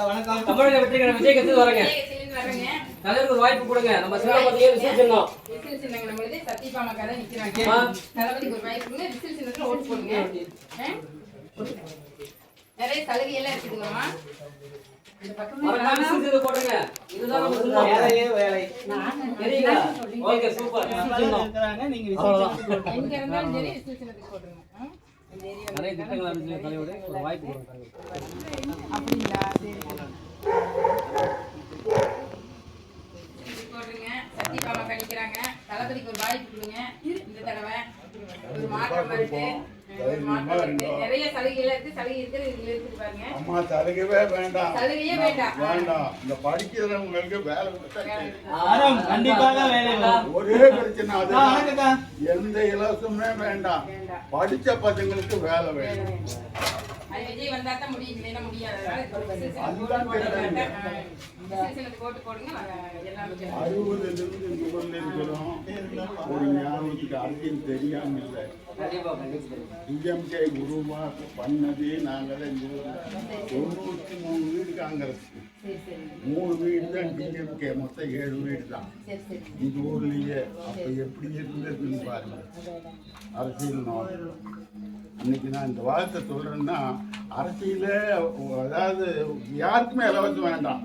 வணக்கம். தமிழக வெற்றிக்கான விஜய் கத்து வரங்க. தலைவருக்கு ஒரு வாய்ப்பு கொடுங்க. நம்ம சிவகாமியே விசில் சின்னம். விசில் சின்னங்க நம்மளுது சத்தியபாமா கதை நிக்கிறாங்க. தலைவருக்கு ஒரு வாய்ப்பு கொடுங்க. விசில் சின்னத்துல ஓட்டு போடுங்க. நிறைய சலுகை எல்லாம் இருக்குதுங்கம்மா. இந்த பக்கமே விசில் சின்னம் போடுங்க. இதுதான் நம்ம சின்னம். வேலை. சரிங்களா? Okay super. இருக்கறாங்க நீங்க விசில் போடுங்க. எங்க இருந்தாலும் சரி விசில் சின்னத்துக்கு போடுங்க. நிறைய திட்டங்கள் அறிவிச்சு தலைவருக்கு ஒரு வாய்ப்பு கொடுங்க. அப்படிங்களா? சரி. போடுங்க. சத்தியபாமா கணிக்கிறாங்க. தளபதிக்கு ஒரு வாய்ப்பு கொடுங்க. இந்த தடவை ஒரு மாற்றம் வருது. நிறைய சலுகைகள் இருக்கு. சலுகை இருக்குது பாருங்க. அம்மா சலுகையே வேண்டாம். சலுகையே வேண்டாம். வேண்டாம். இந்த படிக்கிறவங்களுக்கு வேலை கண்டிப்பாக வேலை வரும். ஒரே பிரச்சனை அது. எந்த இலவசமே வேண்டாம். படிச்ச பசங்களுக்கு வேலை வேணும். அது விஜய் வந்தா தான் முடியும். இல்லைன்னா முடியாது. போட்டு போடுங்க. 60ல இருந்து 100 இருக்கிறோம். ஒரு ஞாபகத்துக்கு அரசியல் தெரியாம இல்லை. டிஎம்கே உருவாக்க பண்ணதே நாங்கள் 93 வீடு காங்கிரஸ், 3 வீடு தான் டிஎம்கே, மொத்தம் 7 வீடு தான் இந்த ஊர்லயே. அப்ப எப்படி இருந்ததுன்னு பாருங்க அரசியல் நோக்கம். இன்னைக்கு நான் இந்த வார்த்தை சொல்றேன்னா, அரசியல அதாவது யாருக்குமே இலவசம் வேண்டாம்,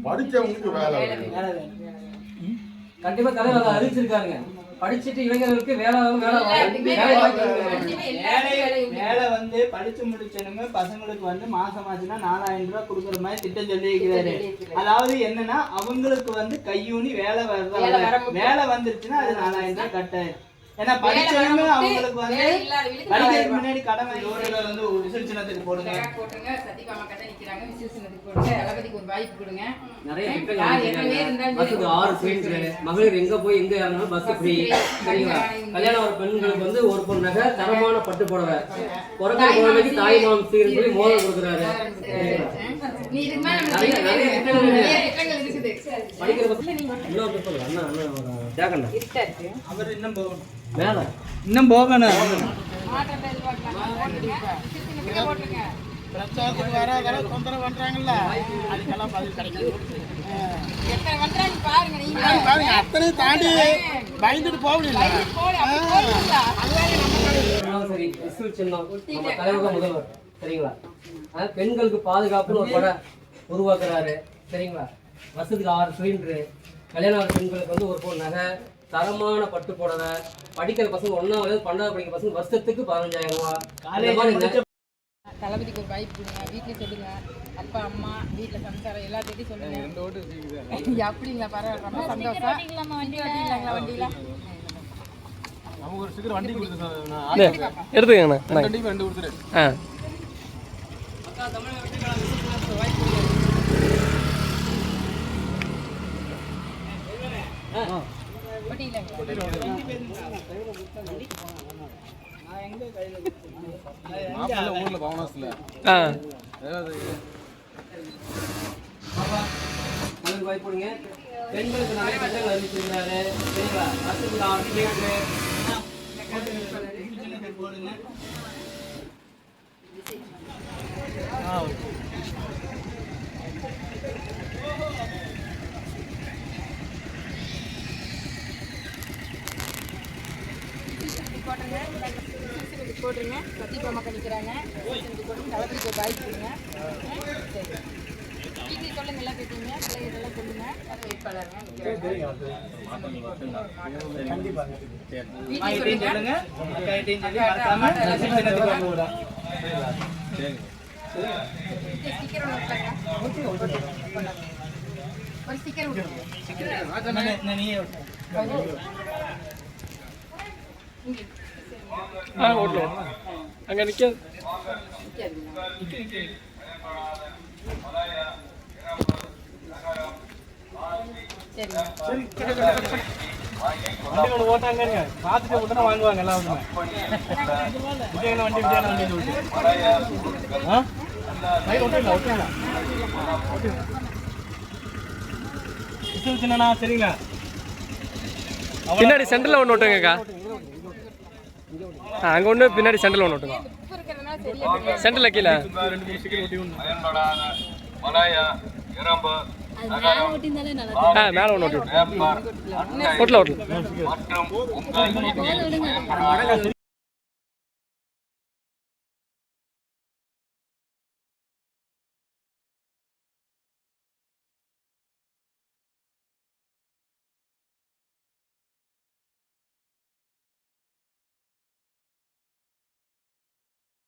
படிச்சவங்களுக்கு வேலை வேணும். கண்டிப்பா தலைவர் அறிவிச்சிருக்காங்க. படிச்சுட்டு இளைஞர்களுக்கு வேலை வந்து படிச்சு முடிச்சனுங்க பசங்களுக்கு வந்து மாசம் ஆச்சுன்னா 4000 ரூபாய் கொடுக்குற மாதிரி திட்டம் சொல்லி இருக்கிறாரு. அதாவது என்னன்னா அவங்களுக்கு வந்து கையூனி வேலை வந்துருச்சுன்னா அது 4000 ரூபாய் கட்டாயிரும். ஏன்னா படிச்சவங்க அவங்களுக்கு வந்து படிக்கிறதுக்கு முன்னாடி கடமை வந்து விசில் சின்னத்துக்கு போடுங்க. சத்தியபாமா கதை நிக்கிறாங்க. விசில் சின்னத்துக்கு போடுங்க. தளபதிக்கு ஒரு வாய்ப்பு கொடுங்க. நிறைய பஸ்ஸுக்கு 6 சிலிண்டர், மகளிர் எங்க போய் எங்க இறங்கினாலும் பஸ் ஃப்ரீ. சரிங்களா? கல்யாணம் ஒரு பெண்களுக்கு வந்து ஒரு பொண்ணு நகை, தரமான பட்டு புடவை, பிறந்த குழந்தைக்கு தாய் மாமன் சீர்னு சொல்லி மோதல் கொடுக்குறாரு. படிக்கிற பசங்க அண்ணா ஜாகண்டா அவர் இன்னும் போகணும். மேல இன்னும் போகணும். பிரச்சாரத்துக்கு வர தொந்தரவு பண்றாங்கல்ல, அதுக்கெல்லாம் பதில் கிடைக்கும். பாருங்க, அத்தனை தாண்டி பயந்துட்டு போக முடியல. சரி, விசில் சின்னம் நம்ம தலைவர் முதல்வர். சரிங்களா? பெண்களுக்கு பாதுகாப்புன்னு ஒரு படம் உருவாக்குறாரு. சரிங்களா? வருஷத்துக்கு 6 சிலிண்டரு, கல்யாண பெண்களுக்கு வந்து ஒரு பொண்ணு நகை, தரமான பட்டு புடவை, படிக்கிற பசங்க 1ஆவது 12வது படிக்கிற பசங்க வருஷத்துக்கு 15000 ரூபாய். தளபதிக்கு ஒரு வாய்ப்பு கொடுங்க. வீட்டில் சொல்லுங்க. அப்பா அம்மா வீட்டில் சம்சாரம் எல்லாத்தையும் சொல்லுங்க. அப்படிங்களா? பரவாயில்ல, ரொம்ப சந்தோஷம். வண்டியில நமக்கு ஒரு ஸ்டிக்கர் வண்டி கொடுத்துருக்காங்க. எடுத்துக்கங்கண்ணா. 2 கொடுத்துரு. ஊர்ல பவனாஸ்ல வாய்ப்பு கொடுங்க. பெண்களுக்கு நிறைய திட்டங்கள் அறிவிச்சிருக்காரு. சரிங்களா? வருஷத்துக்கு 6 சிலிண்டரு போடுங்க. போட்டுருங்க. சத்தியபாமா கணிக்கிறாங்க. தளபதிக்கு ஒரு வாய்ப்பு கொடுங்க. சரி, வீட்டில் சொல்லுங்க. எல்லாம் கேட்டீங்க. பிள்ளைகளெல்லாம் சொல்லுங்க. வேட்பாளருங்க ஒரு ஸ்டிக்கர் அங்க நிக்க வண்டி ஓட்டாங்க பார்த்துட்டு உடனே வாங்குவாங்க எல்லாம். வண்டி சின்னண்ணா. சரிங்களா? பின்னாடி சென்டர்ல ஒன்று ஓட்டுங்கக்கா. அங்கே ஒன்று பின்னாடி சென்டரில் ஒன்று ஓட்டுங்க உப்பு இருக்கிறதுனால சரியா சென்டரில் கீழே மேலே ஒன்று ஓட்டி ஓட்டலாம் ஓட்டலாம்